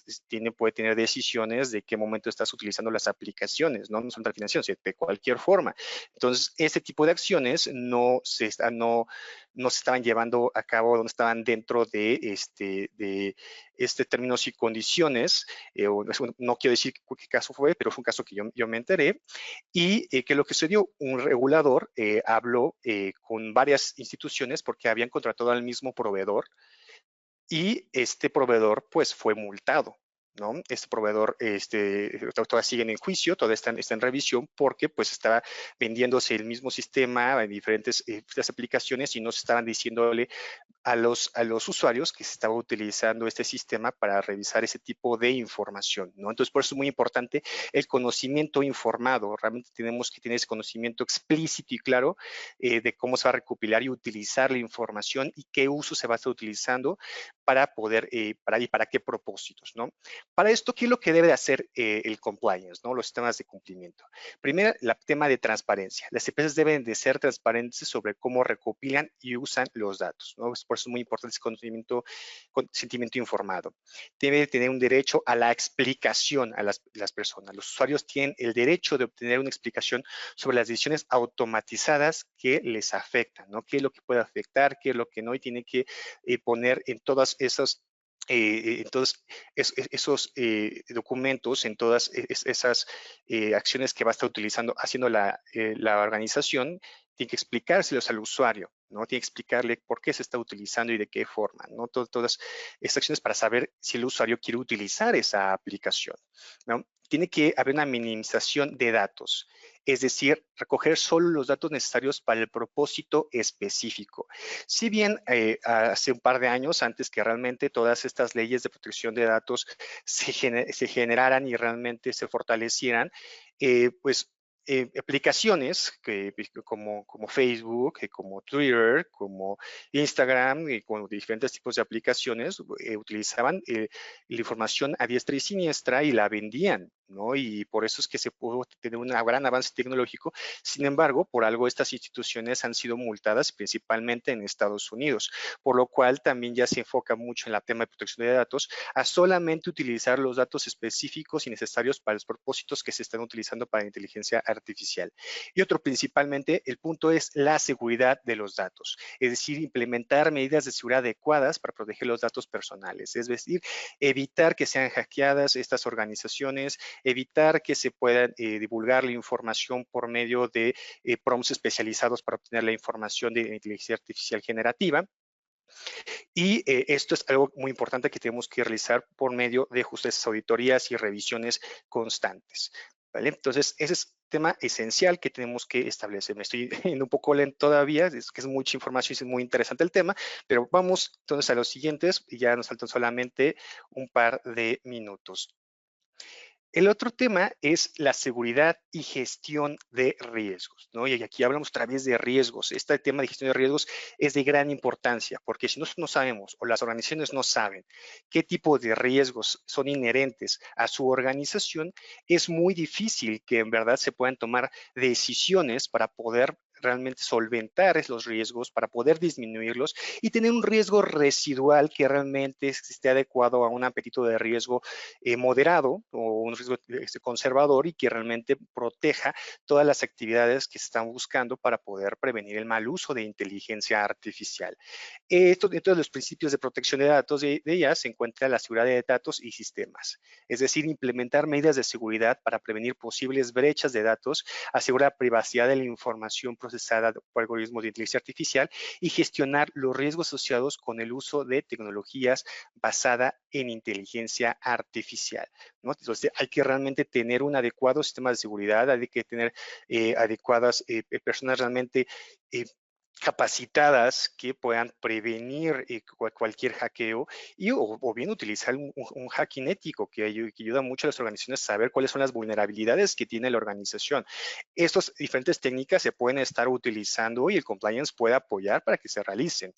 A: puede tener decisiones de qué momento estás utilizando las aplicaciones, no son tan financieras, de cualquier forma. Entonces, este tipo de acciones no se estaban llevando a cabo, no estaban dentro de términos y condiciones. No quiero decir qué caso fue, pero fue un caso que yo me enteré, y que lo que sucedió, un regulador habló con varias instituciones porque habían contratado al mismo proveedor, y este proveedor pues fue multado, ¿no? Este proveedor todavía siguen en juicio, todavía está en revisión, porque pues estaba vendiéndose el mismo sistema en diferentes aplicaciones, y no se estaban diciéndole a los usuarios que se estaba utilizando este sistema para revisar ese tipo de información, ¿no? Entonces, por eso es muy importante el conocimiento informado. Realmente tenemos que tener ese conocimiento explícito y claro de cómo se va a recopilar y utilizar la información, y qué uso se va a estar utilizando para poder, y para qué propósitos, ¿no? Para esto, ¿qué es lo que debe de hacer el compliance, ¿no? Los sistemas de cumplimiento. Primero, el tema de transparencia. Las empresas deben de ser transparentes sobre cómo recopilan y usan los datos, ¿no? Por eso es muy importante ese consentimiento informado. Debe tener un derecho a la explicación a las personas. Los usuarios tienen el derecho de obtener una explicación sobre las decisiones automatizadas que les afectan, ¿no? ¿Qué es lo que puede afectar, qué es lo que no? Y tiene que poner en todas esas Entonces, esos documentos, en todas esas acciones que va a estar utilizando, haciendo la organización, tiene que explicárselos al usuario, ¿no? Tiene que explicarle por qué se está utilizando y de qué forma, ¿no? Todas estas acciones para saber si el usuario quiere utilizar esa aplicación, ¿no? Tiene que haber una minimización de datos, es decir, recoger solo los datos necesarios para el propósito específico. Si bien hace un par de años, antes que realmente todas estas leyes de protección de datos se generaran y realmente se fortalecieran, pues aplicaciones como Facebook, como Twitter, como Instagram y con diferentes tipos de aplicaciones utilizaban la información a diestra y siniestra y la vendían, ¿no? Y por eso es que se pudo tener un gran avance tecnológico. Sin embargo, por algo estas instituciones han sido multadas principalmente en Estados Unidos, por lo cual también ya se enfoca mucho en el tema de protección de datos a solamente utilizar los datos específicos y necesarios para los propósitos que se están utilizando para la inteligencia artificial. Y otro principalmente, el punto es la seguridad de los datos, es decir, implementar medidas de seguridad adecuadas para proteger los datos personales, es decir, evitar que sean hackeadas estas organizaciones, evitar que se pueda divulgar la información por medio de prompts especializados para obtener la información de inteligencia artificial generativa. Y esto es algo muy importante que tenemos que realizar por medio de justas auditorías y revisiones constantes, ¿vale? Entonces, ese es tema esencial que tenemos que establecer. Me estoy yendo un poco lento todavía, es que es mucha información y es muy interesante el tema, pero vamos entonces a los siguientes y ya nos faltan solamente un par de minutos. El otro tema es la seguridad y gestión de riesgos, ¿no? Y aquí hablamos otra vez de riesgos. Este tema de gestión de riesgos es de gran importancia, porque si nosotros no sabemos o las organizaciones no saben qué tipo de riesgos son inherentes a su organización, es muy difícil que en verdad se puedan tomar decisiones para poder realmente solventar esos riesgos, para poder disminuirlos y tener un riesgo residual que realmente esté adecuado a un apetito de riesgo moderado o un riesgo conservador y que realmente proteja todas las actividades que se están buscando para poder prevenir el mal uso de inteligencia artificial. Dentro de los principios de protección de datos de ellas se encuentra la seguridad de datos y sistemas, es decir, implementar medidas de seguridad para prevenir posibles brechas de datos, asegurar la privacidad de la información procesada por algoritmos de inteligencia artificial y gestionar los riesgos asociados con el uso de tecnologías basada en inteligencia artificial, ¿no? Entonces hay que realmente tener un adecuado sistema de seguridad, hay que tener adecuadas personas realmente eh, capacitadas que puedan prevenir cualquier hackeo y o bien utilizar un hacking ético que ayuda mucho a las organizaciones a saber cuáles son las vulnerabilidades que tiene la organización. Estas diferentes técnicas se pueden estar utilizando y el compliance puede apoyar para que se realicen.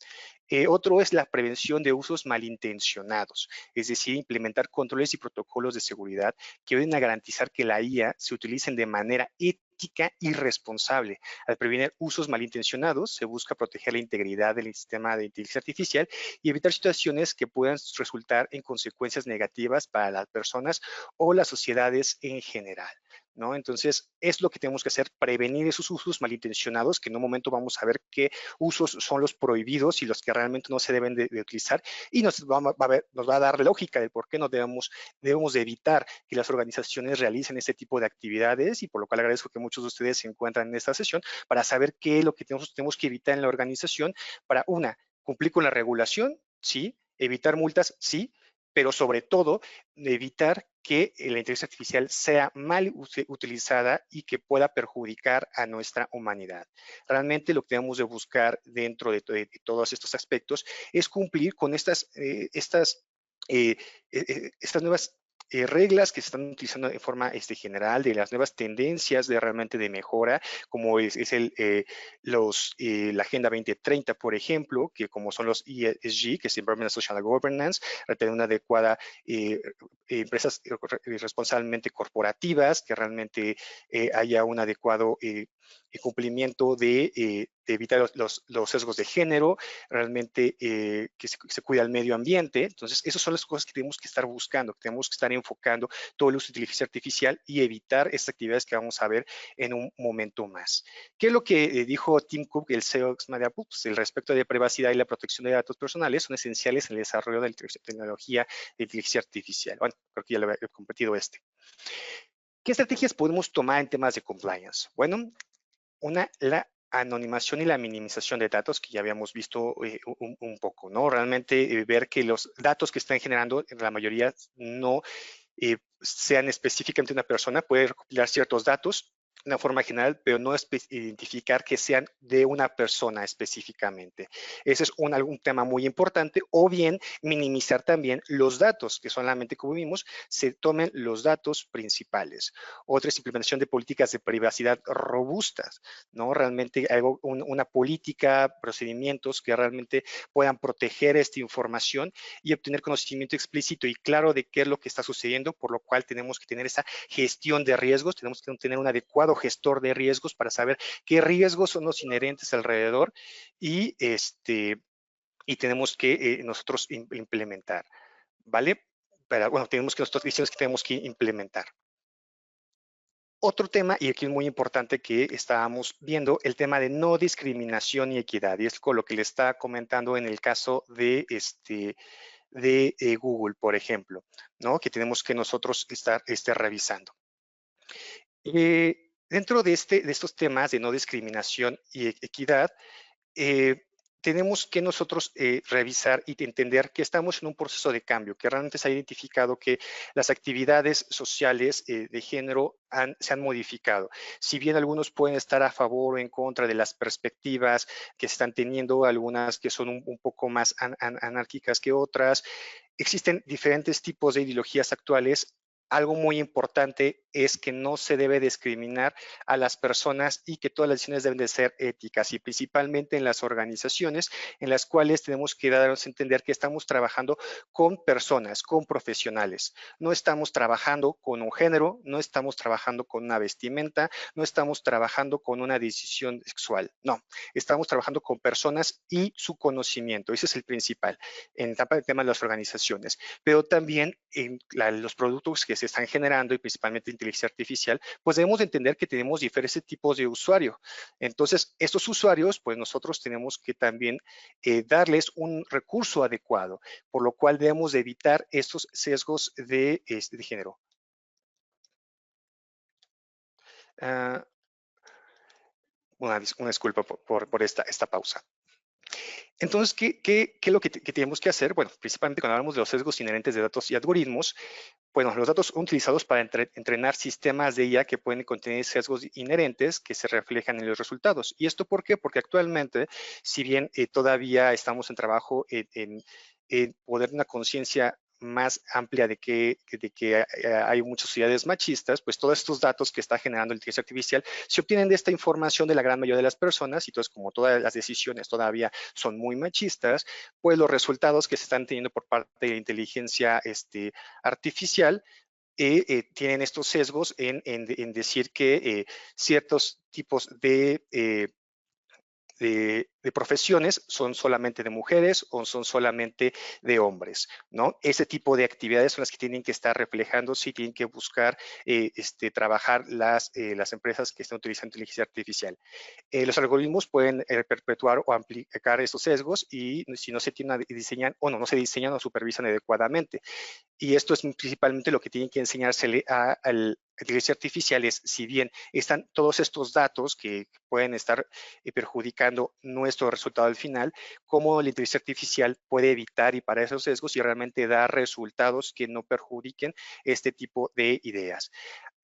A: Otro es la prevención de usos malintencionados, es decir, implementar controles y protocolos de seguridad que ayuden a garantizar que la IA se utilicen de manera ética y responsable. Al prevenir usos malintencionados, se busca proteger la integridad del sistema de inteligencia artificial y evitar situaciones que puedan resultar en consecuencias negativas para las personas o las sociedades en general, ¿no? Entonces, es lo que tenemos que hacer, prevenir esos usos malintencionados, que en un momento vamos a ver qué usos son los prohibidos y los que realmente no se deben de utilizar, y nos va a dar lógica de por qué no debemos de evitar que las organizaciones realicen este tipo de actividades, y por lo cual agradezco que muchos de ustedes se encuentran en esta sesión para saber qué es lo que tenemos que evitar en la organización para, una, cumplir con la regulación, sí, evitar multas, sí, pero sobre todo evitar que la inteligencia artificial sea mal utilizada y que pueda perjudicar a nuestra humanidad. Realmente lo que tenemos de buscar dentro de todos estos aspectos es cumplir con estas nuevas reglas que se están utilizando de forma general, de las nuevas tendencias de realmente de mejora, como es la Agenda 2030, por ejemplo, que como son los ESG, que es Environmental Social Governance, tener una adecuada empresas responsablemente corporativas, que realmente haya un adecuado cumplimiento de evitar los sesgos de género, realmente que se cuida el medio ambiente. Entonces, esas son las cosas que tenemos que estar buscando, que tenemos que estar enfocando todo el uso de inteligencia artificial y evitar estas actividades que vamos a ver en un momento más. ¿Qué es lo que dijo Tim Cook, el CEO de Apple? Pues el respecto de privacidad y la protección de datos personales son esenciales en el desarrollo de la tecnología de inteligencia artificial. Bueno, creo que ya lo he compartido este. ¿Qué estrategias podemos tomar en temas de compliance? Bueno, la anonimación y la minimización de datos que ya habíamos visto un poco, ¿no? Realmente ver que los datos que están generando, en la mayoría no sean específicamente una persona, puede recopilar ciertos datos de una forma general, pero no identificar que sean de una persona específicamente. Ese es algún tema muy importante, o bien minimizar también los datos, que solamente, como vimos, se tomen los datos principales. Otra es implementación de políticas de privacidad robustas, ¿no? Realmente una política, procedimientos que realmente puedan proteger esta información y obtener conocimiento explícito y claro de qué es lo que está sucediendo, por lo cual tenemos que tener esa gestión de riesgos, tenemos que tener un adecuado gestor de riesgos para saber qué riesgos son los inherentes alrededor y, y tenemos que nosotros implementar, ¿vale? Pero, bueno, tenemos que nosotros decisiones que tenemos que implementar. Otro tema, y aquí es muy importante que estábamos viendo, el tema de no discriminación y equidad, y es con lo que le está comentando en el caso de Google, por ejemplo, ¿no? Que tenemos que nosotros estar revisando. Dentro de estos temas de no discriminación y equidad, tenemos que nosotros revisar y entender que estamos en un proceso de cambio, que realmente se ha identificado que las actividades sociales de género se han modificado. Si bien algunos pueden estar a favor o en contra de las perspectivas que se están teniendo, algunas que son un poco más anárquicas que otras, existen diferentes tipos de ideologías actuales. Algo muy importante es que no se debe discriminar a las personas y que todas las decisiones deben de ser éticas y principalmente en las organizaciones en las cuales tenemos que darnos a entender que estamos trabajando con personas, con profesionales. No estamos trabajando con un género, no estamos trabajando con una vestimenta, no estamos trabajando con una decisión sexual. No, estamos trabajando con personas y su conocimiento. Ese es el principal en el tema de las organizaciones. Pero también en los productos que se están generando y principalmente inteligencia artificial, pues debemos de entender que tenemos diferentes tipos de usuario. Entonces, estos usuarios, pues nosotros tenemos que también darles un recurso adecuado, por lo cual debemos de evitar estos sesgos de género. Una disculpa por esta pausa. Entonces, ¿qué es lo que tenemos que hacer? Bueno, principalmente cuando hablamos de los sesgos inherentes de datos y algoritmos, bueno, los datos son utilizados para entrenar sistemas de IA que pueden contener sesgos inherentes que se reflejan en los resultados. ¿Y esto por qué? Porque actualmente, si bien todavía estamos en trabajo en poder una conciencia más amplia de que hay muchas sociedades machistas, pues todos estos datos que está generando la inteligencia artificial se obtienen de esta información de la gran mayoría de las personas y entonces como todas las decisiones todavía son muy machistas, pues los resultados que se están teniendo por parte de la inteligencia artificial tienen estos sesgos en decir que ciertos tipos de profesiones son solamente de mujeres o son solamente de hombres, ¿no? Ese tipo de actividades son las que tienen que estar reflejándose y tienen que buscar trabajar las empresas que están utilizando inteligencia artificial. Los algoritmos pueden perpetuar o amplificar estos sesgos y si no se diseñan o no se diseñan o supervisan adecuadamente. Y esto es principalmente lo que tienen que enseñársele a la inteligencia artificial es, si bien están todos estos datos que pueden estar perjudicando nuestro resultado al final, cómo la inteligencia artificial puede evitar y parar esos sesgos y realmente dar resultados que no perjudiquen este tipo de ideas.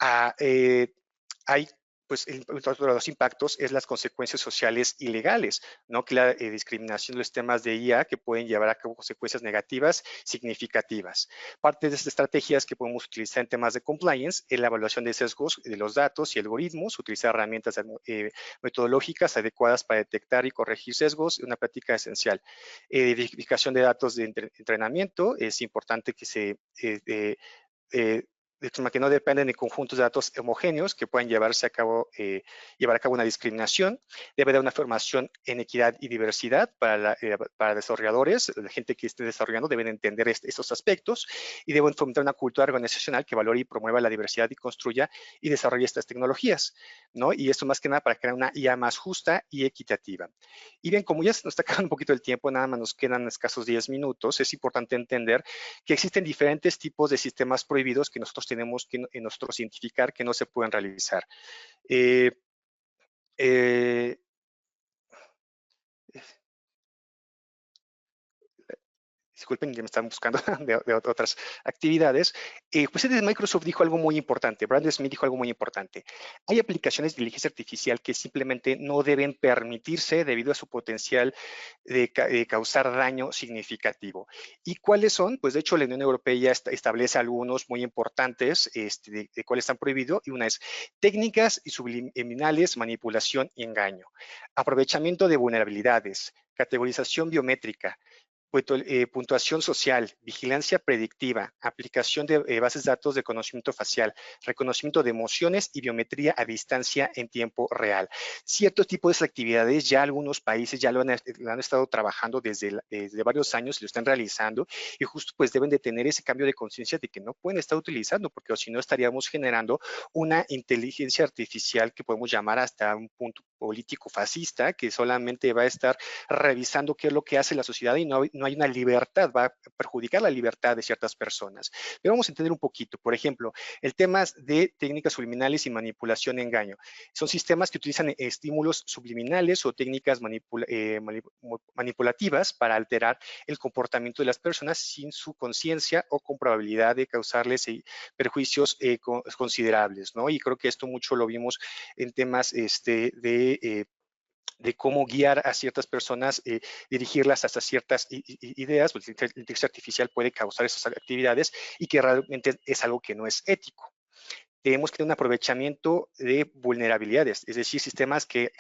A: Hay pues otro de los impactos es las consecuencias sociales y legales, ¿no? Que la discriminación de los temas de IA que pueden llevar a cabo consecuencias negativas significativas. Parte de estas estrategias que podemos utilizar en temas de compliance es la evaluación de sesgos de los datos y algoritmos, utilizar herramientas metodológicas adecuadas para detectar y corregir sesgos, una práctica esencial. Verificación de datos de entrenamiento, es importante que se de forma que no dependen de conjuntos de datos homogéneos que puedan llevar a cabo una discriminación. Debe haber una formación en equidad y diversidad para desarrolladores. La gente que esté desarrollando deben entender estos aspectos y deben fomentar una cultura organizacional que valore y promueva la diversidad y construya y desarrolle estas tecnologías, ¿no? Y esto más que nada para crear una IA más justa y equitativa. Y bien, como ya se nos está acabando un poquito el tiempo, nada más nos quedan escasos 10 minutos, es importante entender que existen diferentes tipos de sistemas prohibidos que nosotros tenemos que nosotros identificar que no se pueden realizar. Eh, eh, Disculpen, ya me están buscando de otras actividades. Pues desde Microsoft dijo algo muy importante, Brandon Smith dijo algo muy importante. Hay aplicaciones de inteligencia artificial que simplemente no deben permitirse debido a su potencial de causar daño significativo. ¿Y cuáles son? Pues de hecho la Unión Europea ya establece algunos muy importantes de cuáles están prohibidos, y una es técnicas y subliminales, manipulación y engaño, aprovechamiento de vulnerabilidades, categorización biométrica, puntuación social, vigilancia predictiva, aplicación de bases de datos de conocimiento facial, reconocimiento de emociones y biometría a distancia en tiempo real. Cierto tipo de actividades ya algunos países ya lo han estado trabajando desde varios años y lo están realizando, y justo pues deben de tener ese cambio de conciencia de que no pueden estar utilizando, porque si no estaríamos generando una inteligencia artificial que podemos llamar hasta un punto político fascista, que solamente va a estar revisando qué es lo que hace la sociedad y no hay una libertad, va a perjudicar la libertad de ciertas personas. Pero vamos a entender un poquito, por ejemplo, el tema de técnicas subliminales y manipulación y engaño. Son sistemas que utilizan estímulos subliminales o técnicas manipulativas para alterar el comportamiento de las personas sin su conciencia o con probabilidad de causarles perjuicios considerables, ¿no? Y creo que esto mucho lo vimos en temas de cómo guiar a ciertas personas, dirigirlas hasta ciertas ideas, pues la inteligencia artificial puede causar esas actividades y que realmente es algo que no es ético. Tenemos que tener un aprovechamiento de vulnerabilidades, es decir, sistemas que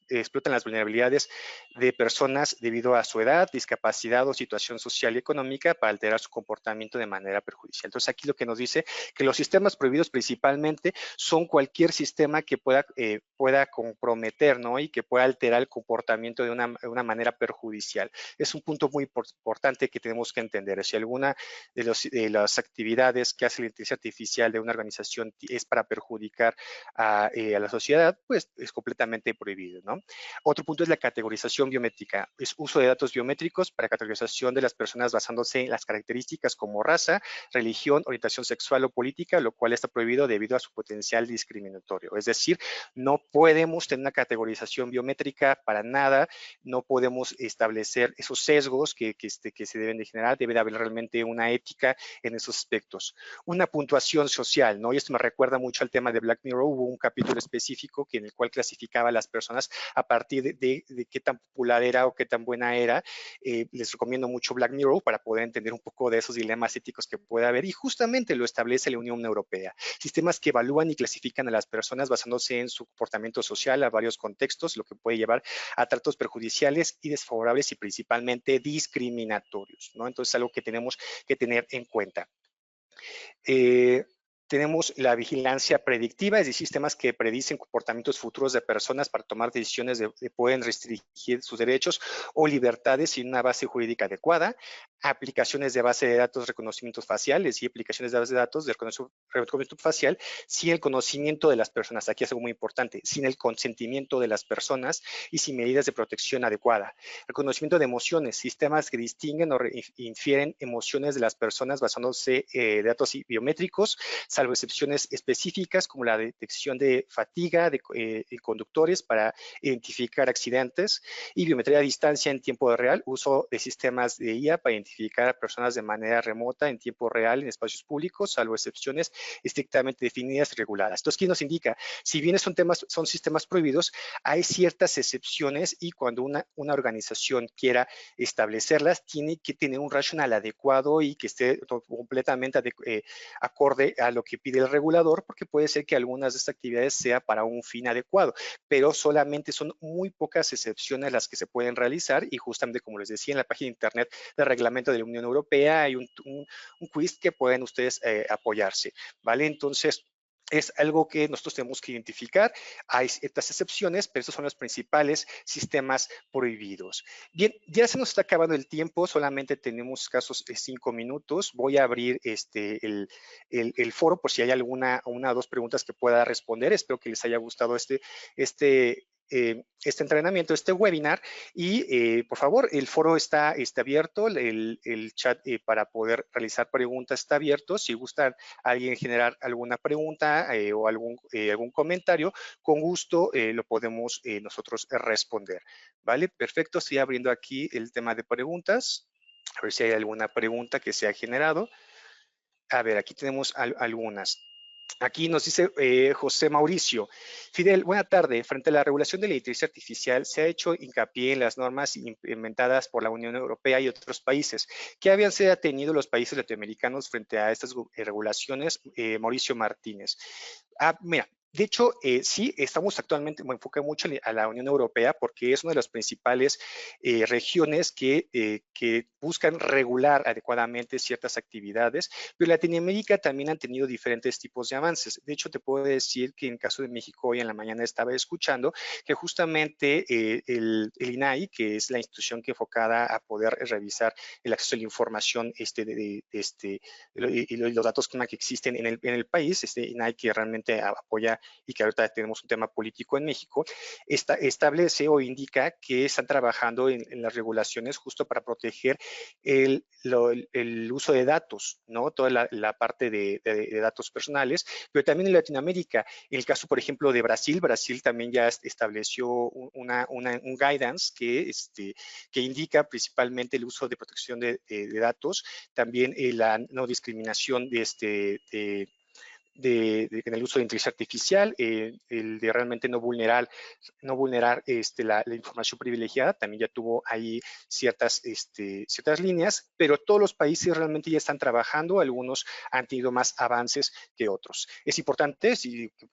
A: explotan las vulnerabilidades de personas debido a su edad, discapacidad o situación social y económica para alterar su comportamiento de manera perjudicial. Entonces, aquí lo que nos dice que los sistemas prohibidos principalmente son cualquier sistema que pueda comprometer, ¿no? Y que pueda alterar el comportamiento de una manera perjudicial. Es un punto muy importante que tenemos que entender. Si alguna de las actividades que hace la inteligencia artificial de una organización es para perjudicar a la sociedad, pues es completamente prohibido, ¿no? Otro punto es la categorización biométrica. Es uso de datos biométricos para categorización de las personas basándose en las características como raza, religión, orientación sexual o política, lo cual está prohibido debido a su potencial discriminatorio. Es decir, no podemos tener una categorización biométrica para nada, no podemos establecer esos sesgos que se deben de generar, debe de haber realmente una ética en esos aspectos. Una puntuación social, ¿no? Y esto me recuerda mucho al tema de Black Mirror. Hubo un capítulo específico en el cual clasificaba a las personas a partir de qué tan popular era o qué tan buena era. Les recomiendo mucho Black Mirror para poder entender un poco de esos dilemas éticos que puede haber, y justamente lo establece la Unión Europea. Sistemas que evalúan y clasifican a las personas basándose en su comportamiento social a varios contextos, lo que puede llevar a tratos perjudiciales y desfavorables y principalmente discriminatorios, ¿no? Entonces, algo que tenemos que tener en cuenta. Tenemos la vigilancia predictiva, es decir, sistemas que predicen comportamientos futuros de personas para tomar decisiones que pueden restringir sus derechos o libertades sin una base jurídica adecuada. Aplicaciones de base de datos, reconocimientos faciales y aplicaciones de base de datos de reconocimiento facial sin el conocimiento de las personas. Aquí es algo muy importante, sin el consentimiento de las personas y sin medidas de protección adecuada. Reconocimiento de emociones, sistemas que distinguen o infieren emociones de las personas basándose en datos biométricos, salvo excepciones específicas como la detección de fatiga de conductores para identificar accidentes, y biometría a distancia en tiempo real, uso de sistemas de IA para identificar a personas de manera remota en tiempo real en espacios públicos, salvo excepciones estrictamente definidas y reguladas. Entonces, ¿qué nos indica? Si bien son sistemas prohibidos, hay ciertas excepciones, y cuando una organización quiera establecerlas, tiene que tener un racional adecuado y que esté completamente acorde a lo que pide el regulador, porque puede ser que algunas de estas actividades sea para un fin adecuado, pero solamente son muy pocas excepciones las que se pueden realizar, y justamente como les decía en la página de internet de reglamento reglamento de la Unión Europea, hay un quiz que pueden ustedes apoyarse, ¿vale? Entonces, es algo que nosotros tenemos que identificar. Hay ciertas excepciones, pero estos son los principales sistemas prohibidos. Bien, ya se nos está acabando el tiempo, solamente tenemos escasos 5 minutos. Voy a abrir el foro por si hay una o dos preguntas que pueda responder. Espero que les haya gustado este entrenamiento, este webinar, y por favor, el foro está abierto, el chat para poder realizar preguntas está abierto. Si gustan alguien generar alguna pregunta o algún comentario, con gusto lo podemos nosotros responder, ¿vale? Perfecto, estoy abriendo aquí el tema de preguntas, a ver si hay alguna pregunta que se ha generado. A ver, aquí tenemos algunas. Aquí nos dice José Mauricio. Fidel, buena tarde. Frente a la regulación de la inteligencia artificial, se ha hecho hincapié en las normas implementadas por la Unión Europea y otros países. ¿Qué habían sido tenido los países latinoamericanos frente a estas regulaciones? Mauricio Martínez. Mira, de hecho, sí, estamos actualmente, me enfoqué mucho a la Unión Europea porque es una de las principales regiones que buscan regular adecuadamente ciertas actividades, pero Latinoamérica también han tenido diferentes tipos de avances. De hecho, te puedo decir que en el caso de México, hoy en la mañana estaba escuchando que justamente el INAI, que es la institución que enfocada a poder revisar el acceso a la información y los datos que existen en el país, INAI que realmente apoya y que ahorita tenemos un tema político en México, establece o indica que están trabajando en las regulaciones justo para proteger el uso de datos, ¿no? Toda la parte de datos personales, pero también en Latinoamérica. En el caso, por ejemplo, de Brasil, Brasil también ya estableció un guidance que indica principalmente el uso de protección de datos, también la no discriminación en el uso de inteligencia artificial, el de realmente no vulnerar la información privilegiada, también ya tuvo ahí ciertas líneas, pero todos los países realmente ya están trabajando, algunos han tenido más avances que otros. Es importante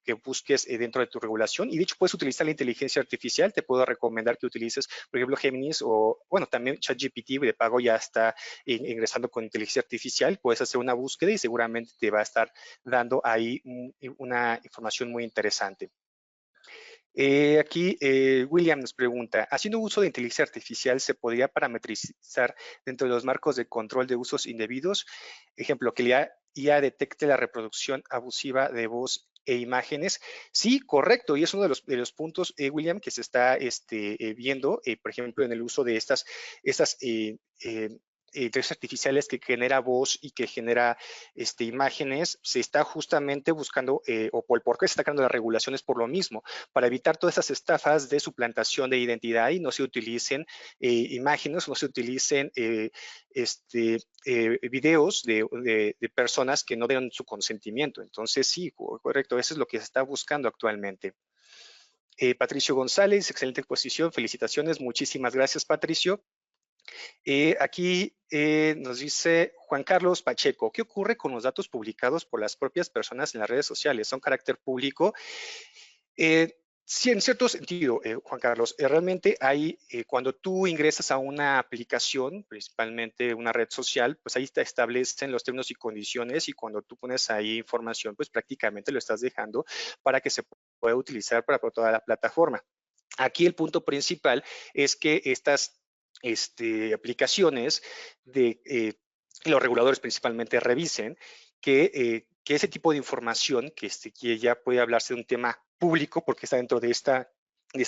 A: que busques dentro de tu regulación, y de hecho puedes utilizar la inteligencia artificial. Te puedo recomendar que utilices, por ejemplo, Géminis, o bueno, también ChatGPT de pago ya está ingresando con inteligencia artificial. Puedes hacer una búsqueda y seguramente te va a estar dando ahí una información muy interesante. Aquí William nos pregunta, haciendo uso de inteligencia artificial, ¿se podría parametrizar dentro de los marcos de control de usos indebidos? Ejemplo, que la IA detecte la reproducción abusiva de voz e imágenes. Sí, correcto, y es uno de los puntos, William, que se está viendo, por ejemplo, en el uso de estas inteligencias artificiales que genera voz y que genera imágenes. Se está justamente buscando, o por qué se está creando las regulaciones por lo mismo, para evitar todas esas estafas de suplantación de identidad y no se utilicen imágenes, no se utilicen videos de personas que no dieron su consentimiento. Entonces, sí, correcto, eso es lo que se está buscando actualmente. Patricio González, excelente exposición, felicitaciones, muchísimas gracias, Patricio. Aquí nos dice Juan Carlos Pacheco, ¿qué ocurre con los datos publicados por las propias personas en las redes sociales? ¿Son carácter público? Sí, en cierto sentido, Juan Carlos, realmente hay, cuando tú ingresas a una aplicación, principalmente una red social, pues ahí te establecen los términos y condiciones, y cuando tú pones ahí información, pues prácticamente lo estás dejando para que se pueda utilizar para toda la plataforma. Aquí el punto principal es que estas aplicaciones los reguladores principalmente revisen que ese tipo de información, que ya puede hablarse de un tema público porque está dentro de esta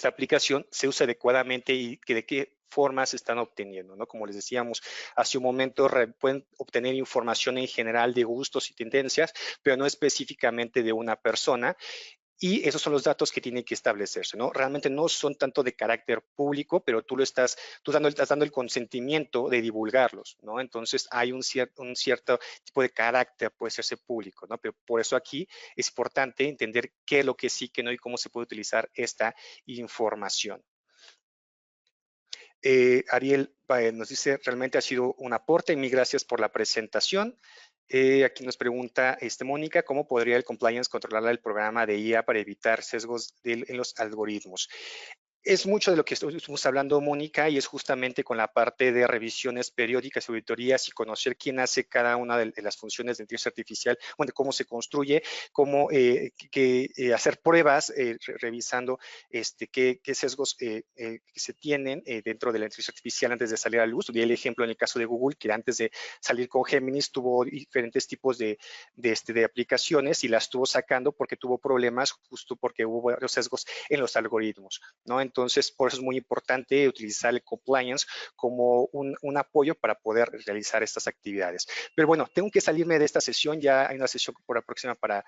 A: aplicación, se use adecuadamente y que de qué forma se están obteniendo, ¿no? Como les decíamos hace un momento, pueden obtener información en general de gustos y tendencias, pero no específicamente de una persona. Y esos son los datos que tienen que establecerse, ¿no? Realmente no son tanto de carácter público, pero tú estás dando el consentimiento de divulgarlos, ¿no? Entonces hay un cierto tipo de carácter, puede serse público, ¿no? Pero por eso aquí es importante entender qué es lo que sí, qué no, y cómo se puede utilizar esta información. Ariel nos dice, realmente ha sido un aporte, y mil gracias por la presentación. Aquí nos pregunta Mónica, ¿cómo podría el compliance controlar el programa de IA para evitar sesgos en los algoritmos? Es mucho de lo que estuvimos hablando, Mónica, y es justamente con la parte de revisiones periódicas, auditorías y conocer quién hace cada una de las funciones de inteligencia artificial, bueno, cómo se construye, cómo hacer pruebas, revisando qué sesgos que se tienen dentro de la inteligencia artificial antes de salir a luz. Di el ejemplo en el caso de Google, que antes de salir con Géminis tuvo diferentes tipos de aplicaciones y las estuvo sacando porque tuvo problemas justo porque hubo varios sesgos en los algoritmos, ¿no? Entonces, por eso es muy importante utilizar el compliance como un apoyo para poder realizar estas actividades. Pero bueno, tengo que salirme de esta sesión, ya hay una sesión por la próxima para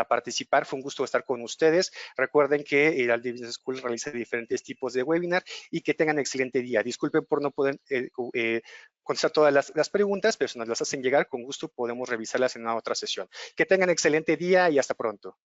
A: participar. Fue un gusto estar con ustedes. Recuerden que el Aldi Business School realiza diferentes tipos de webinar y que tengan excelente día. Disculpen por no poder contestar todas las preguntas, pero si nos las hacen llegar, con gusto podemos revisarlas en una otra sesión. Que tengan excelente día y hasta pronto.